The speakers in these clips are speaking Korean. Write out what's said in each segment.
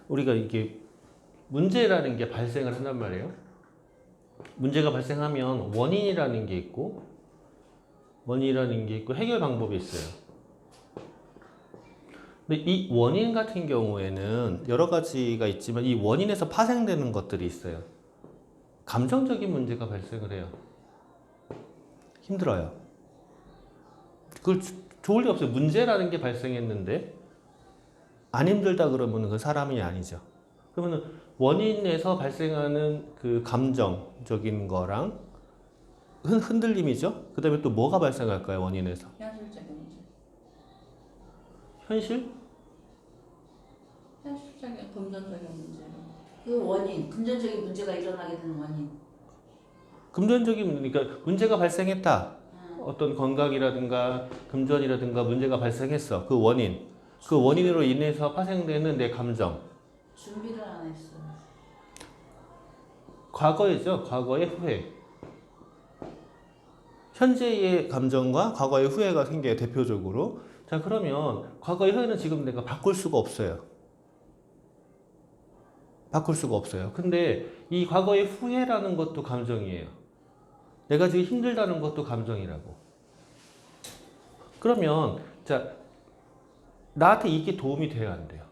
우리가 이게 문제라는 게 발생을 한단 말이에요. 문제가 발생하면 원인이라는 게 있고 해결 방법이 있어요. 근데 이 원인 같은 경우에는 여러 가지가 있지만 이 원인에서 파생되는 것들이 있어요. 감정적인 문제가 발생을 해요. 힘들어요. 그걸 좋을 리 없어요. 문제라는 게 발생했는데 안 힘들다 그러면 그 사람이 아니죠. 그러면 원인에서 발생하는 그 감정적인 거랑 흔들림이죠. 그 다음에 또 뭐가 발생할까요? 원인에서. 현실적인 문제. 현실? 현실적인 금전적인 문제로. 그 원인, 금전적인 문제가 일어나게 되는 원인. 금전적인 그러니까 문제가 발생했다. 어떤 건강이라든가 금전이라든가 문제가 발생했어. 그 원인. 그 원인으로 인해서 파생되는 내 감정. 준비를 안 했어. 과거이죠. 과거의 후회. 현재의 감정과 과거의 후회가 생겨요. 대표적으로. 자, 그러면 과거의 후회는 지금 내가 바꿀 수가 없어요. 바꿀 수가 없어요. 근데 이 과거의 후회라는 것도 감정이에요. 내가 지금 힘들다는 것도 감정이라고. 그러면 자, 나한테 이게 도움이 돼야 안 돼요.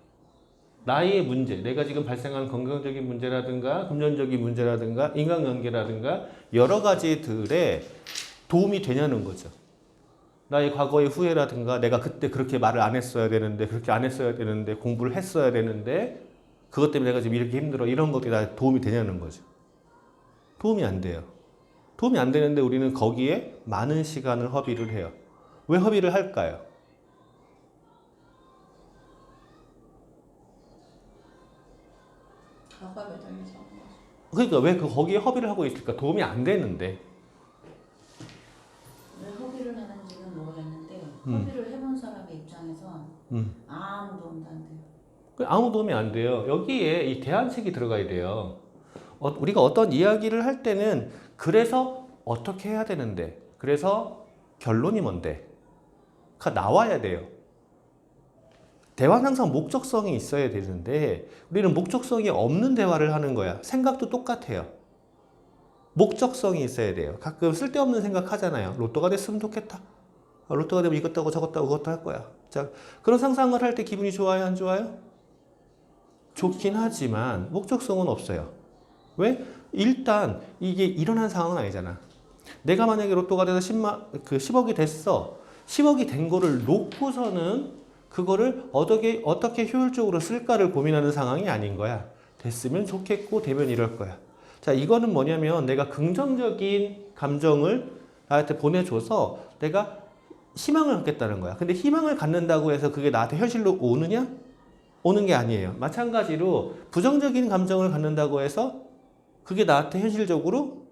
나의 문제, 내가 지금 발생한 건강적인 문제라든가 금전적인 문제라든가 인간관계라든가 여러 가지들에 도움이 되냐는 거죠. 나의 과거의 후회라든가 내가 그때 그렇게 말을 안 했어야 되는데 그렇게 안 했어야 되는데 공부를 했어야 되는데 그것 때문에 내가 지금 이렇게 힘들어 이런 것들이 다 도움이 되냐는 거죠. 도움이 안 돼요. 도움이 안 되는데 우리는 거기에 많은 시간을 허비를 해요. 왜 허비를 할까요? 과거 매장에서 하는 거죠. 그러니까 왜 거기에 허비를 하고 있을까? 도움이 안 되는데. 왜 허비를 하는지는 모르겠는데 허비를 해본 사람의 입장에서 아무 도움도 안 돼요. 아무 도움이 안 돼요. 여기에 이 대안책이 들어가야 돼요. 우리가 어떤 이야기를 할 때는 그래서 어떻게 해야 되는데 그래서 결론이 뭔데 가 나와야 돼요. 대화는 항상 목적성이 있어야 되는데 우리는 목적성이 없는 대화를 하는 거야. 생각도 똑같아요. 목적성이 있어야 돼요. 가끔 쓸데없는 생각 하잖아요. 로또가 됐으면 좋겠다. 로또가 되면 이것도 하고 저것도 하고 그것도 할 거야. 자, 그런 상상을 할 때 기분이 좋아요? 안 좋아요? 좋긴 하지만 목적성은 없어요. 왜? 일단 이게 일어난 상황은 아니잖아. 내가 만약에 로또가 돼서 10억이 됐어. 10억이 된 거를 놓고서는 그거를 어떻게 효율적으로 쓸까를 고민하는 상황이 아닌 거야. 됐으면 좋겠고 되면 이럴 거야. 자, 이거는 뭐냐면 내가 긍정적인 감정을 나한테 보내줘서 내가 희망을 갖겠다는 거야. 근데 희망을 갖는다고 해서 그게 나한테 현실로 오느냐? 오는 게 아니에요. 마찬가지로 부정적인 감정을 갖는다고 해서 그게 나한테 현실적으로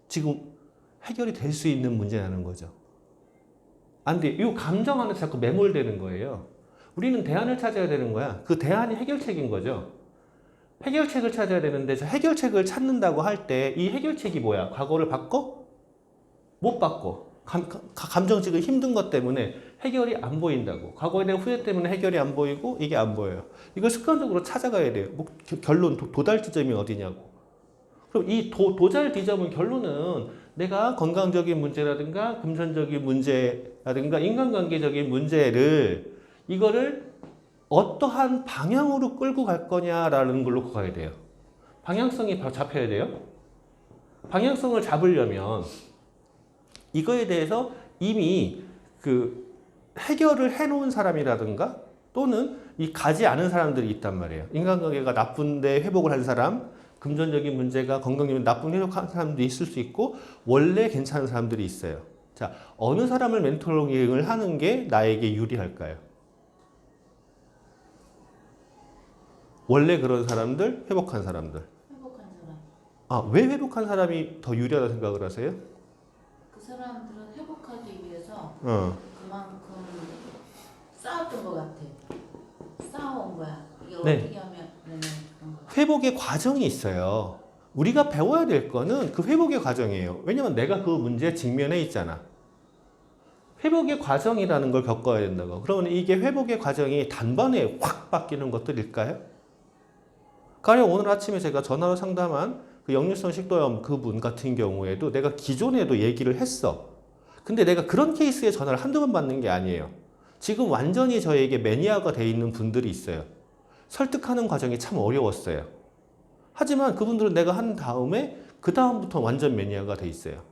지금 해결이 될 수 있는 문제라는 거죠. 안 돼. 이 감정 안에 자꾸 매몰되는 거예요. 우리는 대안을 찾아야 되는 거야. 그 대안이 해결책인 거죠. 해결책을 찾아야 되는데 저 해결책을 찾는다고 할 때 이 해결책이 뭐야? 과거를 바꿔? 못 바꿔. 감정 지금 힘든 것 때문에 해결이 안 보인다고. 과거에 대한 후회 때문에 해결이 안 보이고 이게 안 보여요. 이걸 습관적으로 찾아가야 돼요. 결론, 도달 지점이 어디냐고. 그럼 이 도달 지점은 결론은 내가 건강적인 문제라든가 금전적인 문제라든가 인간관계적인 문제를 이거를 어떠한 방향으로 끌고 갈 거냐라는 걸로 가야 돼요. 방향성이 잡혀야 돼요. 방향성을 잡으려면 이거에 대해서 이미 그 해결을 해놓은 사람이라든가 또는 이 가지 않은 사람들이 있단 말이에요. 인간관계가 나쁜데 회복을 한 사람, 금전적인 문제가 건강적인 나쁜 회복한 사람도 있을 수 있고 원래 괜찮은 사람들이 있어요. 자, 어느 사람을 멘토링을 하는 게 나에게 유리할까요? 원래 그런 사람들, 회복한 사람들. 회복한 사람. 아, 왜 회복한 사람이 더 유리하다 생각을 하세요? 그 사람들은 회복하기 위해서 그만큼 싸웠던 것 같아. 싸워온 거야. 이게 네. 어떻게 하면 그런 거. 회복의 과정이 있어요. 우리가 배워야 될 거는 그 회복의 과정이에요. 왜냐면 내가 그 문제에 직면해 있잖아. 회복의 과정이라는 걸 겪어야 된다고. 그러면 이게 회복의 과정이 단번에 확 바뀌는 것들일까요? 가령 오늘 아침에 제가 전화로 상담한 그 역류성 식도염 그분 같은 경우에도 내가 기존에도 얘기를 했어. 근데 내가 그런 케이스에 전화를 한두 번 받는 게 아니에요. 지금 완전히 저에게 매니아가 돼 있는 분들이 있어요. 설득하는 과정이 참 어려웠어요. 하지만 그분들은 내가 한 다음에 그 다음부터 완전 매니아가 돼 있어요.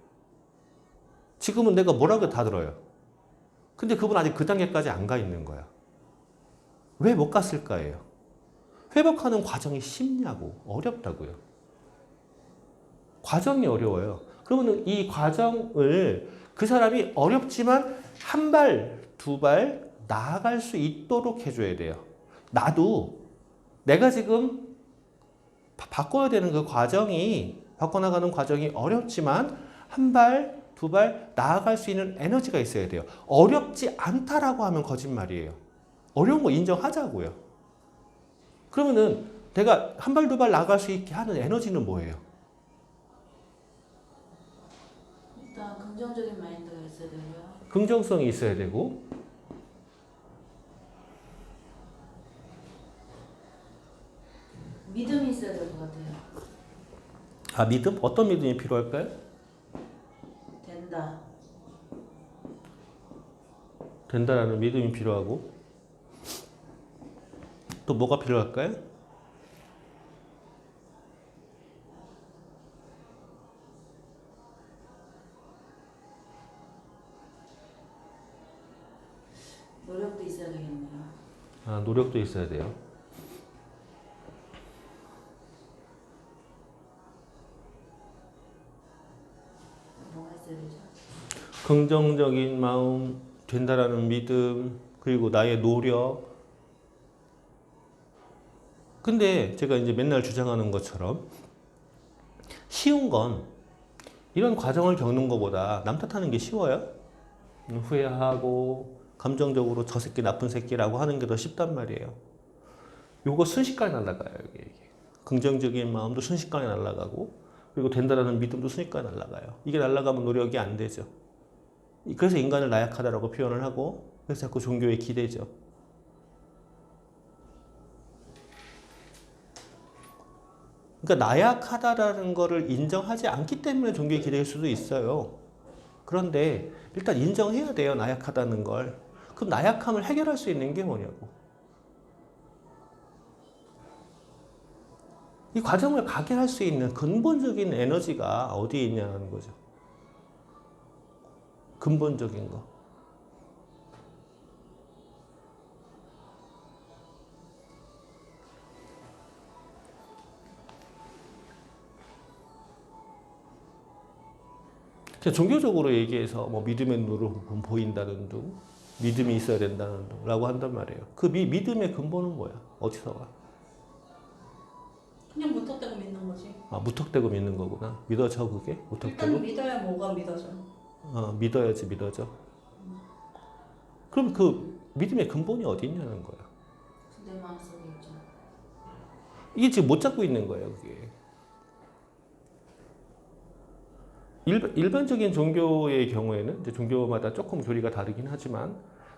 지금은 내가 뭐라고 다 들어요. 근데 그분 아직 그 단계까지 안 가 있는 거야. 왜 못 갔을까예요? 회복하는 과정이 쉽냐고, 어렵다고요. 과정이 어려워요. 그러면 이 과정을 그 사람이 어렵지만 한 발, 두 발 나아갈 수 있도록 해줘야 돼요. 나도 내가 지금 바꿔야 되는 그 과정이, 바꿔나가는 과정이 어렵지만 한 발, 두 발 나아갈 수 있는 에너지가 있어야 돼요. 어렵지 않다라고 하면 거짓말이에요. 어려운 거 인정하자고요. 그러면은 내가 한 발, 두 발 나아갈 수 있게 하는 에너지는 뭐예요? 일단 긍정적인 마인드가 있어야 되고요. 긍정성이 있어야 되고, 믿음이 있어야 될 것 같아요. 아, 믿음? 어떤 믿음이 필요할까요? 된다. 된다라는 믿음이 필요하고, 또 뭐가 필요할까요? 노력도 있어야 되겠네요. 아, 노력도 있어야 돼요. 뭐가 있어야 되죠? 긍정적인 마음, 된다라는 믿음, 그리고 나의 노력. 근데 제가 이제 맨날 주장하는 것처럼 쉬운 건 이런 과정을 겪는 것보다 남 탓하는 게 쉬워요. 후회하고 감정적으로 저 새끼 나쁜 새끼라고 하는 게 더 쉽단 말이에요. 요거 순식간에 날아가요. 이게. 긍정적인 마음도 순식간에 날아가고, 그리고 된다라는 믿음도 순식간에 날아가요. 이게 날아가면 노력이 안 되죠. 그래서 인간을 나약하다라고 표현을 하고, 그래서 자꾸 종교에 기대죠. 그러니까 나약하다라는 거를 인정하지 않기 때문에 종교에 기댈 수도 있어요. 그런데 일단 인정해야 돼요. 나약하다는 걸. 그럼 나약함을 해결할 수 있는 게 뭐냐고. 이 과정을 가게 할 수 있는 근본적인 에너지가 어디에 있냐는 거죠. 근본적인 거. 그냥 종교적으로 얘기해서 뭐 믿음의 눈으로 보인다는 둥, 믿음이 있어야 된다는 둥라고 한단 말이에요. 그 믿음의 근본은 뭐야? 어디서 와? 그냥 무턱대고 믿는 거지. 아, 무턱대고 믿는 거구나. 믿어져 그게? 무턱대고? 일단 믿어야 뭐가 믿어져. 믿어야지 믿어져. 그럼 그 믿음의 근본이 어디 있냐는 거야. 내 마음속에 있죠. 이게 지금 못 잡고 있는 거예요, 그게. 일반적인 종교의 경우에는 이제 종교마다 조금 교리가 다르긴 하지만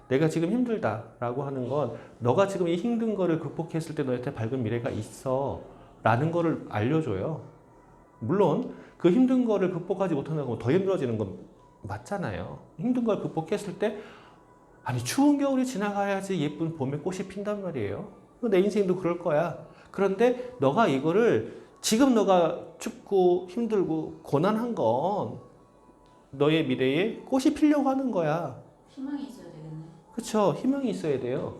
내가 지금 힘들다라고 하는 건 너가 지금 이 힘든 거를 극복했을 때 너한테 밝은 미래가 있어 라는 거를 알려줘요. 물론 그 힘든 거를 극복하지 못한다고 더 힘들어지는 건 맞잖아요. 힘든 걸 극복했을 때 아니 추운 겨울이 지나가야지 예쁜 봄에 꽃이 핀단 말이에요. 내 인생도 그럴 거야. 그런데 너가 이거를 지금 너가 춥고 힘들고 고난한 건 너의 미래에 꽃이 피려고 하는 거야. 희망이 있어야 되겠네. 그렇죠. 희망이 있어야 돼요.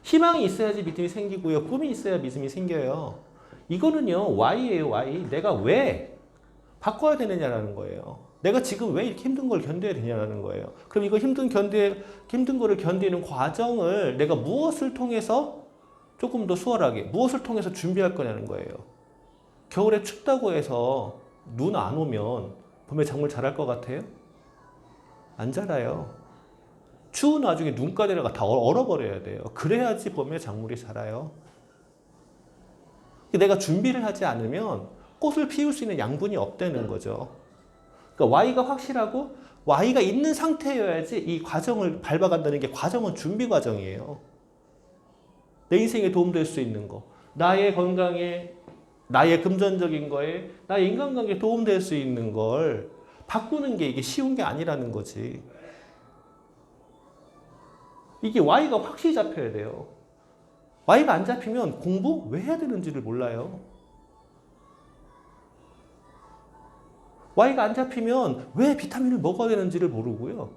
희망이 있어야지 믿음이 생기고요. 꿈이 있어야 믿음이 생겨요. 이거는요. Y예요. Y. 내가 왜 바꿔야 되느냐라는 거예요. 내가 지금 왜 이렇게 힘든 걸 견뎌야 되냐라는 거예요. 그럼 이거 힘든 거를 견디는 과정을 내가 무엇을 통해서 조금 더 수월하게, 무엇을 통해서 준비할 거냐는 거예요. 겨울에 춥다고 해서 눈 안 오면 봄에 작물 자랄 것 같아요? 안 자라요. 추운 와중에 눈가대가 다 얼어버려야 돼요. 그래야지 봄에 작물이 자라요. 내가 준비를 하지 않으면 꽃을 피울 수 있는 양분이 없다는 거죠. 그러니까 Y가 확실하고 Y가 있는 상태여야지 이 과정을 밟아간다는 게 과정은 준비 과정이에요. 내 인생에 도움될 수 있는 거. 나의 건강에, 나의 금전적인 거에, 나의 인간관계에 도움될 수 있는 걸 바꾸는 게 이게 쉬운 게 아니라는 거지. 이게 Y가 확실히 잡혀야 돼요. Y가 안 잡히면 공부 왜 해야 되는지를 몰라요. Y가 안 잡히면 왜 비타민을 먹어야 되는지를 모르고요.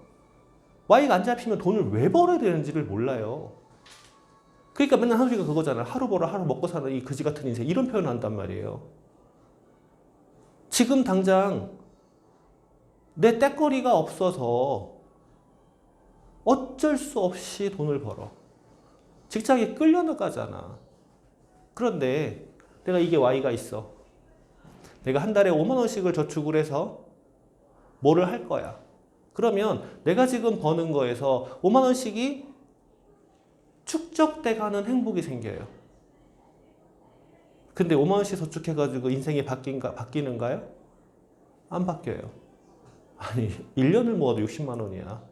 Y가 안 잡히면 돈을 왜 벌어야 되는지를 몰라요. 그러니까 맨날 하는 소리가 그거잖아. 하루 벌어 하루 먹고 사는 이 그지 같은 인생. 이런 표현을 한단 말이에요. 지금 당장 내 떼거리가 없어서 어쩔 수 없이 돈을 벌어. 직장에 끌려나가잖아. 그런데 내가 이게 Y가 있어. 내가 한 달에 5만 원씩을 저축을 해서 뭐를 할 거야. 그러면 내가 지금 버는 거에서 5만 원씩이 축적돼 가는 행복이 생겨요. 근데 5만 원씩 저축해가지고 인생이 바뀌는가요? 안 바뀌어요. 아니 1년을 모아도 60만 원이야.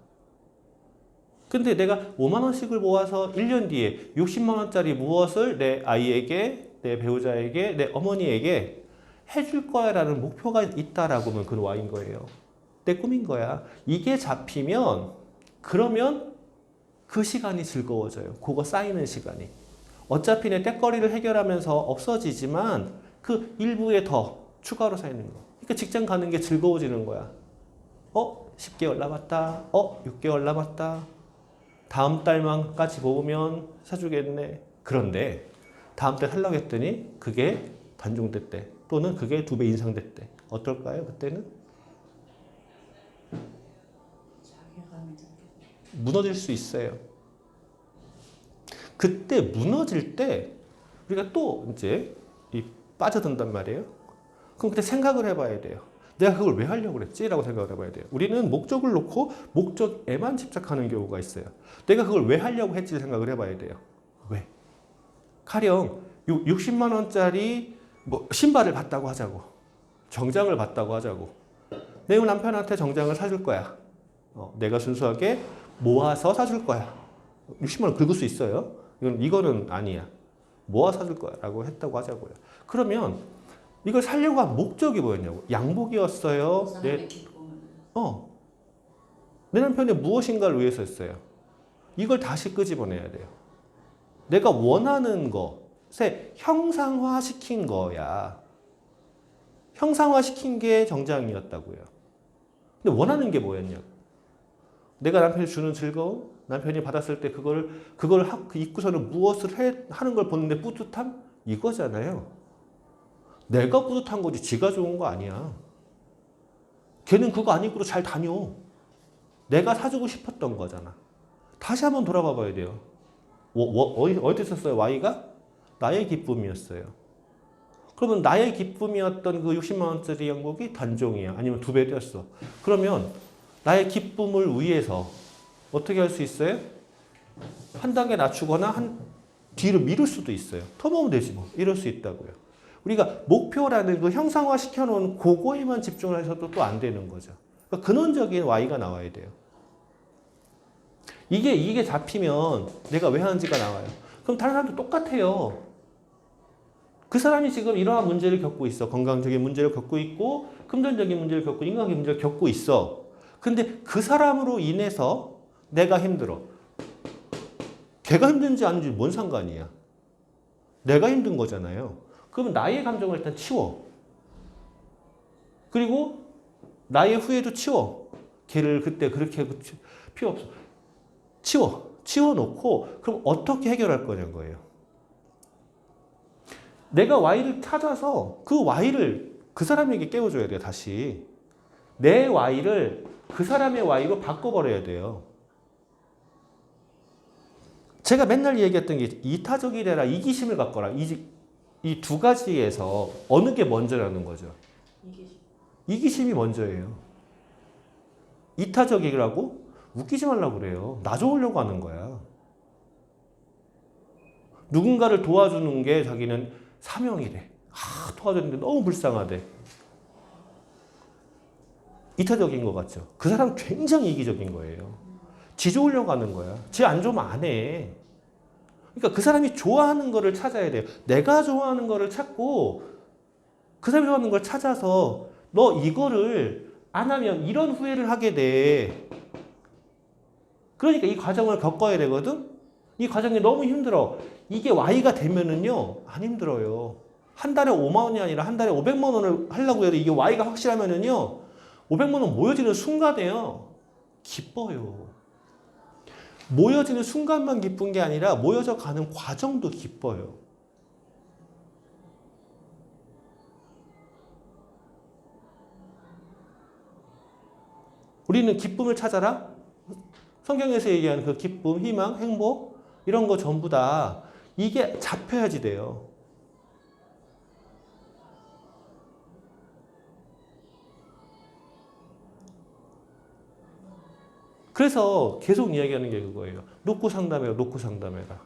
근데 내가 5만 원씩을 모아서 1년 뒤에 60만 원짜리 무엇을 내 아이에게, 내 배우자에게, 내 어머니에게 해줄 거야 라는 목표가 있다라고 하면 그건 Y인 거예요. 내 꿈인 거야. 이게 잡히면 그러면 그 시간이 즐거워져요. 그거 쌓이는 시간이. 어차피 내 떼거리를 해결하면서 없어지지만 그 일부에 더 추가로 쌓이는 거. 그러니까 직장 가는 게 즐거워지는 거야. 10개월 남았다. 6개월 남았다. 다음 달만까지 모으면 사주겠네. 그런데 다음 달 살려고 했더니 그게 단종됐대. 또는 그게 2배 인상됐대. 어떨까요? 그때는? 자괴감이 들겠네. 무너질 수 있어요. 그때 무너질 때 우리가 또 이제 빠져든단 말이에요. 그럼 그때 생각을 해봐야 돼요. 내가 그걸 왜 하려고 그랬지? 라고 생각을 해봐야 돼요. 우리는 목적을 놓고 목적에만 집착하는 경우가 있어요. 내가 그걸 왜 하려고 했지 생각을 해봐야 돼요. 왜? 가령 60만 원짜리 신발을 봤다고 하자고. 정장을 봤다고 하자고. 내 남편한테 정장을 사줄 거야. 내가 순수하게 모아서 사줄 거야. 60만 원 긁을 수 있어요. 이거는 아니야. 모아 사줄 거야 라고 했다고 하자고요. 그러면 이걸 살려고 한 목적이 뭐였냐고. 양복이었어요. 그 사람의 기쁨을. 내 남편이 무엇인가를 위해서 했어요. 이걸 다시 끄집어내야 돼요. 내가 원하는 것에 형상화시킨 거야. 형상화시킨 게 정장이었다고요. 근데 원하는 게 뭐였냐고. 내가 남편이 주는 즐거움, 남편이 받았을 때 그걸 입고서는 무엇을 하는 걸 보는데 뿌듯함? 이거잖아요. 내가 뿌듯한 거지 지가 좋은 거 아니야. 걔는 그거 안 입고도 잘 다녀. 내가 사주고 싶었던 거잖아. 다시 한번 돌아가 봐야 돼요. 어디 있었어요? Y가? 나의 기쁨이었어요. 그러면 나의 기쁨이었던 그 60만 원짜리 양복이 단종이야. 아니면 2배 뛰었어. 그러면 나의 기쁨을 위해서 어떻게 할 수 있어요? 한 단계 낮추거나 뒤로 미룰 수도 있어요. 더 모으면 되지 뭐. 이럴 수 있다고요. 우리가 목표라는 그 형상화 시켜놓은 그거에만 집중을 해서도 또 안 되는 거죠. 그러니까 근원적인 Y가 나와야 돼요. 이게 잡히면 내가 왜 하는지가 나와요. 그럼 다른 사람도 똑같아요. 그 사람이 지금 이러한 문제를 겪고 있어. 건강적인 문제를 겪고 있고 금전적인 문제를 겪고 인간관계 문제를 겪고 있어. 근데 그 사람으로 인해서 내가 힘들어. 걔가 힘든지 아닌지 뭔 상관이야. 내가 힘든 거잖아요. 그러면 나의 감정을 일단 치워. 그리고 나의 후회도 치워. 걔를 그때 그렇게 필요 없어. 치워놓고 그럼 어떻게 해결할 거냐는 거예요. 내가 Y를 찾아서 그 Y를 그 사람에게 깨워줘야 돼요. 다시. 내 Y를 그 사람의 Y로 바꿔버려야 돼요. 제가 맨날 얘기했던 게 이타적이래라 이기심을 갖거라. 이 두 가지에서 어느 게 먼저라는 거죠. 이기심이 먼저예요. 이타적이라고? 웃기지 말라고 그래요. 나 좋으려고 하는 거야. 누군가를 도와주는 게 자기는 사명이래. 도와줬는데 너무 불쌍하대. 이타적인 것 같죠? 그 사람 굉장히 이기적인 거예요. 지 좋으려고 하는 거야. 지 안 좋으면 안 해. 그러니까 그 사람이 좋아하는 거를 찾아야 돼요. 내가 좋아하는 거를 찾고 그 사람이 좋아하는 걸 찾아서 너 이거를 안 하면 이런 후회를 하게 돼. 그러니까 이 과정을 겪어야 되거든. 이 과정이 너무 힘들어. 이게 Y가 되면은요 안 힘들어요. 한 달에 5만 원이 아니라 한 달에 500만 원을 하려고 해도 이게 Y가 확실하면은요 500만 원 모여지는 순간에요 기뻐요. 모여지는 순간만 기쁜 게 아니라 모여져 가는 과정도 기뻐요. 우리는 기쁨을 찾아라. 성경에서 얘기하는 그 기쁨, 희망, 행복 이런 거 전부 다 이게 잡혀야지 돼요. 그래서 계속 이야기하는 게 그거예요. 놓고 상담해라, 놓고 상담해라.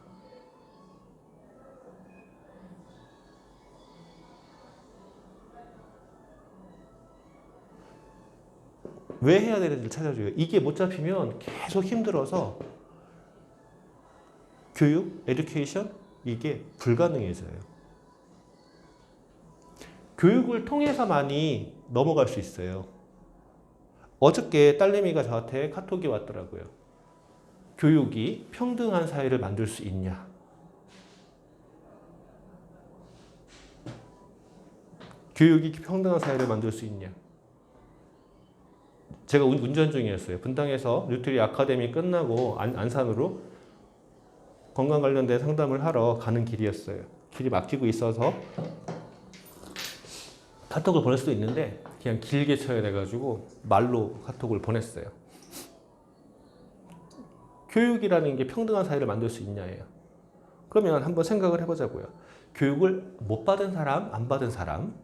왜 해야 되는지를 찾아줘요. 이게 못 잡히면 계속 힘들어서 교육, 에듀케이션 이게 불가능해져요. 교육을 통해서만이 넘어갈 수 있어요. 어저께 딸내미가 저한테 카톡이 왔더라고요. 교육이 평등한 사회를 만들 수 있냐? 교육이 평등한 사회를 만들 수 있냐? 제가 운전 중이었어요. 분당에서 뉴트리 아카데미 끝나고 안산으로 건강 관련된 상담을 하러 가는 길이었어요. 길이 막히고 있어서 카톡을 보낼 수도 있는데 그냥 길게 쳐야 돼가지고 말로 카톡을 보냈어요. 교육이라는 게 평등한 사회를 만들 수 있냐예요. 그러면 한번 생각을 해보자고요. 교육을 못 받은 사람, 안 받은 사람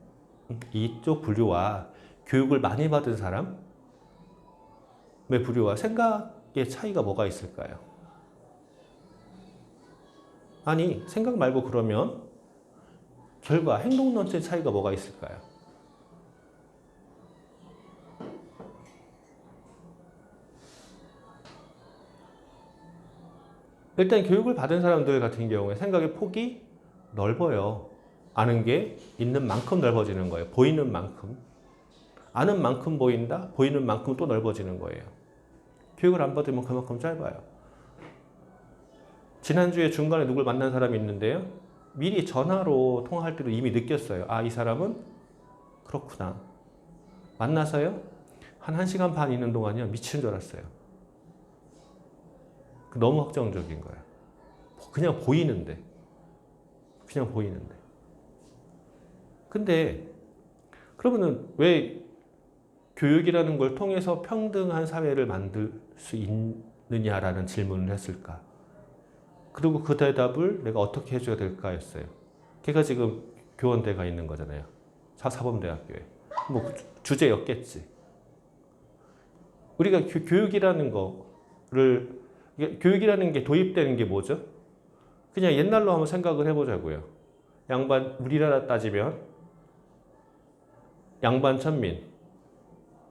이쪽 부류와 교육을 많이 받은 사람의 부류와 생각의 차이가 뭐가 있을까요? 아니 생각 말고 그러면 결과 행동론의 차이가 뭐가 있을까요? 일단 교육을 받은 사람들 같은 경우에 생각의 폭이 넓어요. 아는 게 있는 만큼 넓어지는 거예요. 보이는 만큼. 아는 만큼 보인다. 보이는 만큼 또 넓어지는 거예요. 교육을 안 받으면 그만큼 짧아요. 지난주에 중간에 누굴 만난 사람이 있는데요. 미리 전화로 통화할 때도 이미 느꼈어요. 아, 이 사람은 그렇구나. 만나서요. 한 1시간 반 있는 동안이요. 미치는 줄 알았어요. 너무 확정적인 거예요. 그냥 보이는데. 그냥 보이는데. 근데 그러면은 왜 교육이라는 걸 통해서 평등한 사회를 만들 수 있느냐라는 질문을 했을까? 그리고 그 대답을 내가 어떻게 해줘야 될까였어요. 걔가 지금 교원대 가 있는 거잖아요. 사범대학교에. 뭐 주제였겠지. 우리가 교육이라는 거를 교육이라는 게 도입되는 게 뭐죠? 그냥 옛날로 한번 생각을 해보자고요. 우리나라 따지면 양반 천민.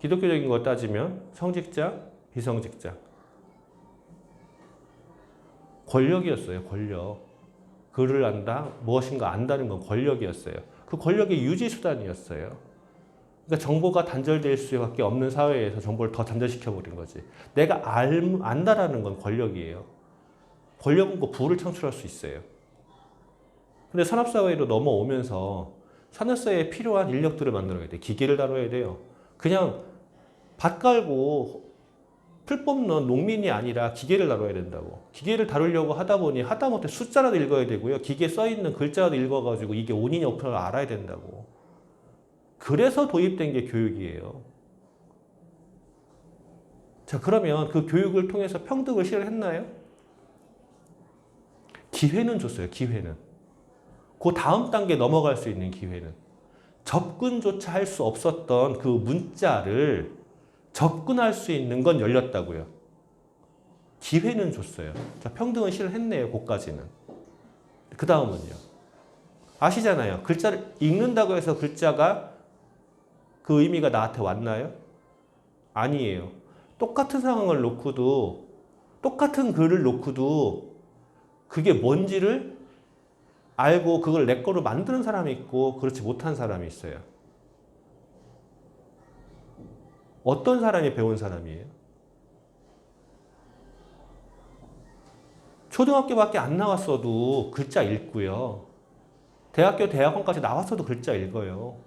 기독교적인 거 따지면 성직자, 비성직자. 권력이었어요. 권력. 글을 안다, 무엇인가 안다는 건 권력이었어요. 그 권력의 유지수단이었어요. 그러니까 정보가 단절될 수밖에 없는 사회에서 정보를 더 단절시켜버린 거지. 내가 안다라는 건 권력이에요. 권력은 그 부를 창출할 수 있어요. 근데 산업사회로 넘어오면서 산업사회에 필요한 인력들을 만들어야 돼. 기계를 다뤄야 돼요. 그냥 밭 갈고 풀 뽑는 농민이 아니라 기계를 다뤄야 된다고. 기계를 다루려고 하다 보니 하다못해 숫자라도 읽어야 되고요. 기계에 써있는 글자라도 읽어가지고 이게 온이냐 오픈을 알아야 된다고. 그래서 도입된 게 교육이에요. 자, 그러면 그 교육을 통해서 평등을 실현했나요? 기회는 줬어요. 기회는. 그 다음 단계 넘어갈 수 있는 기회는. 접근조차 할 수 없었던 그 문자를 접근할 수 있는 건 열렸다고요. 기회는 줬어요. 자, 평등은 실현했네요. 그까지는. 그 다음은요. 아시잖아요. 글자를 읽는다고 해서 글자가 그 의미가 나한테 왔나요? 아니에요. 똑같은 상황을 놓고도 똑같은 글을 놓고도 그게 뭔지를 알고 그걸 내 거로 만드는 사람이 있고 그렇지 못한 사람이 있어요. 어떤 사람이 배운 사람이에요? 초등학교밖에 안 나왔어도 글자 읽고요. 대학교, 대학원까지 나왔어도 글자 읽어요.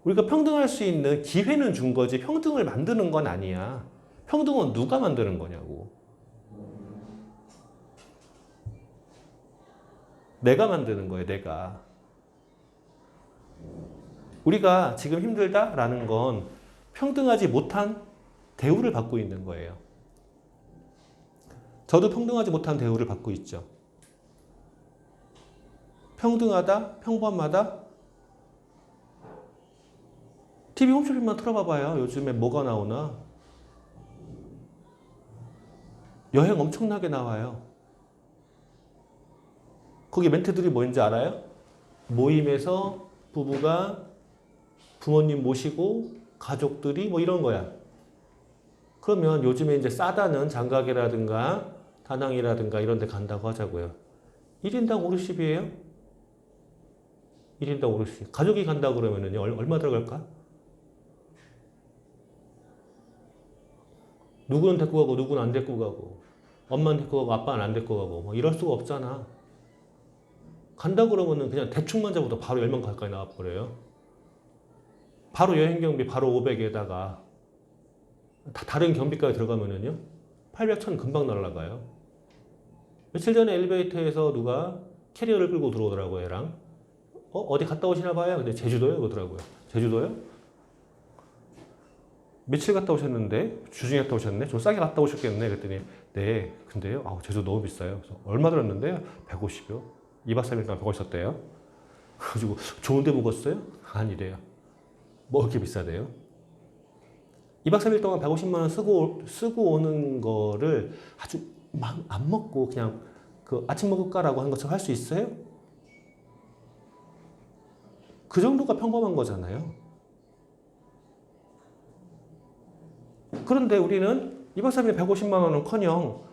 우리가 평등할 수 있는 기회는 준 거지 평등을 만드는 건 아니야. 평등은 누가 만드는 거냐고. 내가 만드는 거예요, 내가. 우리가 지금 힘들다라는 건 평등하지 못한 대우를 받고 있는 거예요. 저도 평등하지 못한 대우를 받고 있죠. 평등하다, 평범하다. TV 홈쇼핑만 틀어봐봐요. 요즘에 뭐가 나오나. 여행 엄청나게 나와요. 거기 멘트들이 뭔지 알아요? 모임에서 부부가 부모님 모시고 가족들이 뭐 이런 거야. 그러면 요즘에 이제 싸다는 장가게라든가 다낭이라든가 이런 데 간다고 하자고요. 1인당 50이에요? 1인당 50. 가족이 간다 그러면은요, 얼마 들어갈까? 누구는 데리고 가고 누구는 안 데리고 가고 엄마는 데리고 가고 아빠는 안 데리고 가고 뭐 이럴 수가 없잖아. 간다 그러면은 그냥 대충만 잡아도 바로 10명 가까이 나와버려요. 바로 여행 경비 바로 500에다가 다른 경비까지 들어가면은요 800, 1000 금방 날아가요. 며칠 전에 엘리베이터에서 누가 캐리어를 끌고 들어오더라고요. 얘랑 어디 갔다 오시나 봐요. 근데 제주도요? 그러더라고요. 제주도요? 며칠 갔다 오셨는데 주중에 갔다 오셨네? 좀 싸게 갔다 오셨겠네. 그랬더니 네 근데요 제주도 너무 비싸요. 그래서 얼마 들었는데요? 150요. 2박 3일 동안 150 썼대요. 그래가지고 좋은데 묵었어요? 아니래요. 뭐 그렇게 비싸대요? 2박 3일 동안 150만 원 쓰고 오는 거를 아주 막 안 먹고 그냥 그 아침 먹을까라고 한 것처럼 할 수 있어요? 그 정도가 평범한 거잖아요. 그런데 우리는 2박 3일에 150만 원은커녕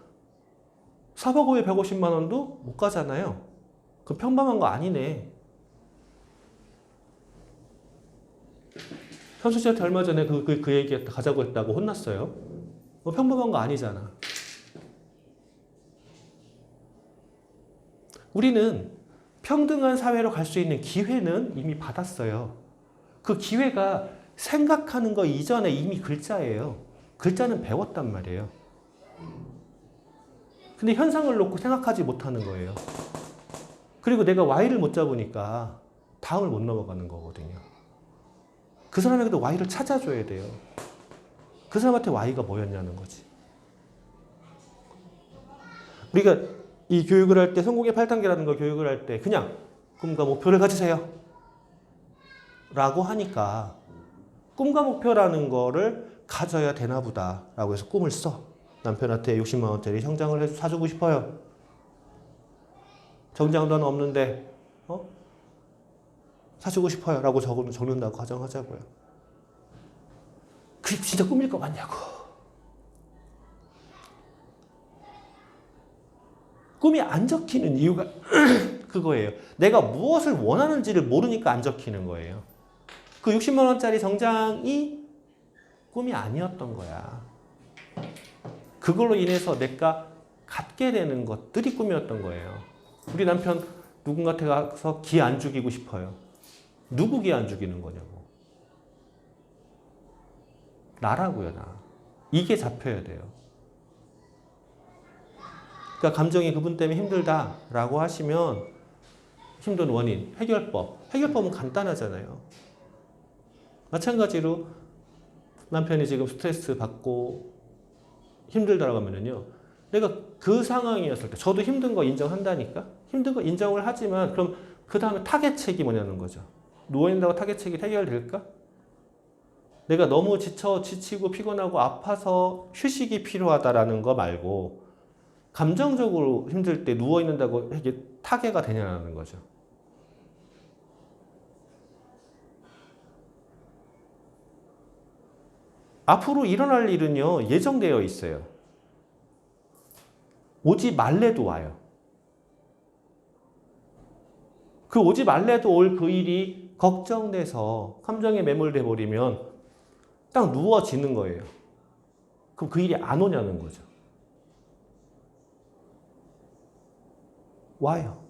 4박 5일에 150만 원도 못 가잖아요. 그 평범한 거 아니네. 현수 씨한테 얼마 전에 그 얘기 가자고 했다고 혼났어요. 뭐 평범한 거 아니잖아. 우리는 평등한 사회로 갈 수 있는 기회는 이미 받았어요. 그 기회가 생각하는 거 이전에 이미 글자예요. 글자는 배웠단 말이에요. 근데 현상을 놓고 생각하지 못하는 거예요. 그리고 내가 Y를 못 잡으니까 다음을 못 넘어가는 거거든요. 그 사람에게도 Y를 찾아줘야 돼요. 그 사람한테 Y가 뭐였냐는 거지. 우리가 이 교육을 할 때 성공의 8단계라는 거 교육을 할 때 그냥 꿈과 목표를 가지세요 라고 하니까 꿈과 목표라는 거를 가져야 되나 보다 라고 해서 꿈을 써. 남편한테 60만 원짜리 성장을 사주고 싶어요. 정장돈 없는데 사주고 싶어요 라고 적는다고 가정하자고요. 그게 진짜 꿈일 것 같냐고. 꿈이 안 적히는 이유가 그거예요. 내가 무엇을 원하는지를 모르니까 안 적히는 거예요. 그 60만 원짜리 정장이 꿈이 아니었던 거야. 그걸로 인해서 내가 갖게 되는 것들이 꿈이었던 거예요. 우리 남편 누군가한테 가서 기 안 죽이고 싶어요. 누구 기 안 죽이는 거냐고. 나라고요, 나. 이게 잡혀야 돼요. 그러니까 감정이 그분 때문에 힘들다라고 하시면 힘든 원인, 해결법은 간단하잖아요. 마찬가지로 남편이 지금 스트레스 받고 힘들다라고 하면요. 내가 그 상황이었을 때 저도 힘든 거 인정한다니까? 힘든 거 인정을 하지만 그럼 그 다음에 타겟책이 뭐냐는 거죠. 누워있는다고 타겟책이 해결될까? 내가 너무 지치고 피곤하고 아파서 휴식이 필요하다라는 거 말고 감정적으로 힘들 때 누워있는다고 이게 타개가 되냐는 거죠. 앞으로 일어날 일은요, 예정되어 있어요. 오지 말래도 와요. 그 오지 말래도 올 그 일이 걱정돼서 감정에 매몰돼 버리면 딱 누워지는 거예요. 그럼 그 일이 안 오냐는 거죠. 와요.